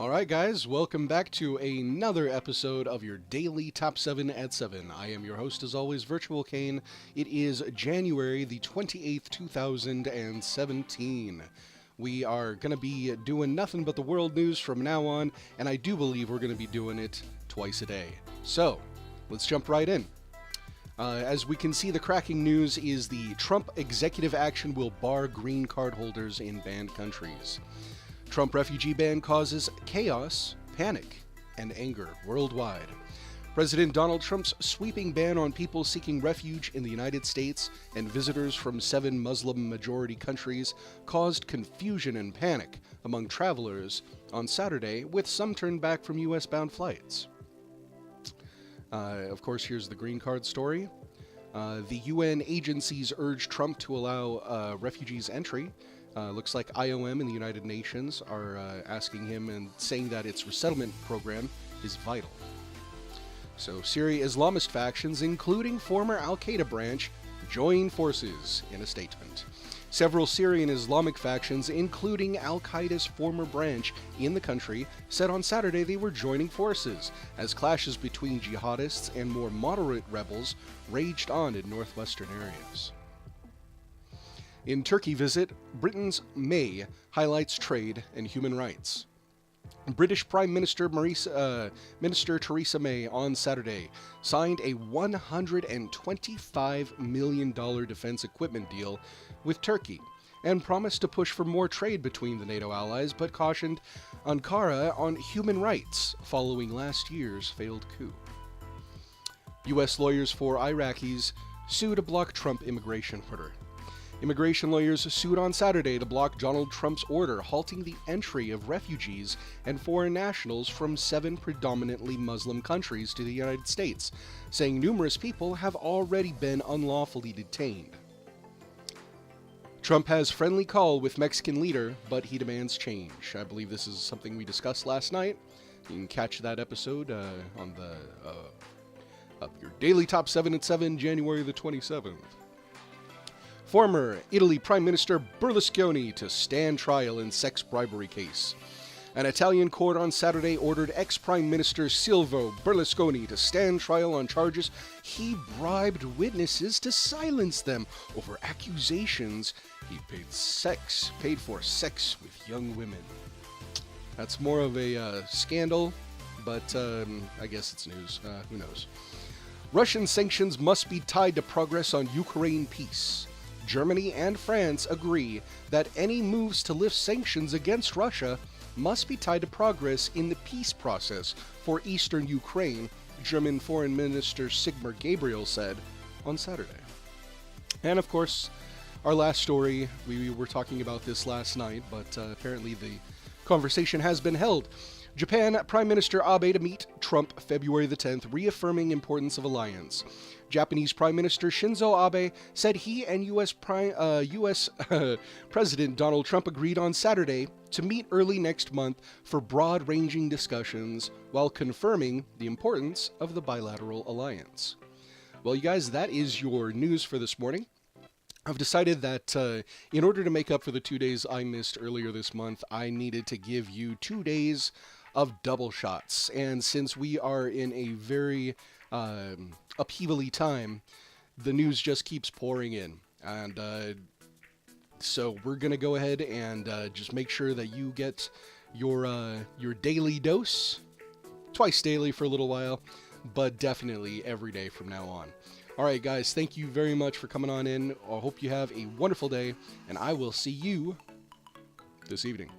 All right, guys, welcome back to another episode of your daily Top 7 at 7. I am your host, as always, Virtual Kane. It is January the 28th, 2017. We are going to be doing nothing but the world news from now on, and I do believe we're going to be doing it twice a day. So, let's jump right in. As we can see, the cracking news is the Trump executive action will bar green card holders in banned countries. Trump refugee ban causes chaos, panic, and anger worldwide. President Donald Trump's sweeping ban on people seeking refuge in the United States and visitors from 7 Muslim-majority countries caused confusion and panic among travelers on Saturday, with some turned back from U.S.-bound flights. Of course, here's the green card story. The UN agencies urged Trump to allow refugees entry. Looks like IOM and the United Nations are asking him and saying that its resettlement program is vital. So, Syria Islamist factions, including former Al-Qaeda branch, join forces in a statement. Several Syrian Islamic factions, including Al-Qaeda's former branch in the country, said on Saturday they were joining forces as clashes between jihadists and more moderate rebels raged on in northwestern areas. In Turkey visit, Britain's May highlights trade and human rights. British Prime Minister Theresa May on Saturday signed a $125 million defense equipment deal with Turkey and promised to push for more trade between the NATO allies, but cautioned Ankara on human rights following last year's failed coup. U.S. lawyers for Iraqis sue to block Trump immigration order. Immigration lawyers sued on Saturday to block Donald Trump's order halting the entry of refugees and foreign nationals from 7 predominantly Muslim countries to the United States, saying numerous people have already been unlawfully detained. Trump has friendly call with Mexican leader, but he demands change. I believe this is something we discussed last night. You can catch that episode on the of your daily Top 7 at 7, January the 27th. Former Italy Prime Minister Berlusconi to stand trial in sex bribery case. An Italian court on Saturday ordered ex-Prime Minister Silvio Berlusconi to stand trial on charges he bribed witnesses to silence them over accusations he paid for sex with young women. That's more of a scandal, but I guess it's news. Who knows? Russian sanctions must be tied to progress on Ukraine peace. Germany and France agree that any moves to lift sanctions against Russia must be tied to progress in the peace process for eastern Ukraine, German Foreign Minister Sigmar Gabriel said on Saturday. And of course, our last story, we were talking about this last night, but apparently the conversation has been held. Japan Prime Minister Abe to meet Trump February the 10th, reaffirming importance of alliance. Japanese Prime Minister Shinzo Abe said he and U.S. President Donald Trump agreed on Saturday to meet early next month for broad-ranging discussions while confirming the importance of the bilateral alliance. Well, you guys, that is your news for this morning. I've decided that in order to make up for the 2 days I missed earlier this month, I needed to give you 2 days of double shots. And since we are in a very upheavally time, the news just keeps pouring in. And so we're going to go ahead and just make sure that you get your daily dose, twice daily for a little while, but definitely every day from now on. All right, guys, thank you very much for coming on in. I hope you have a wonderful day, and I will see you this evening.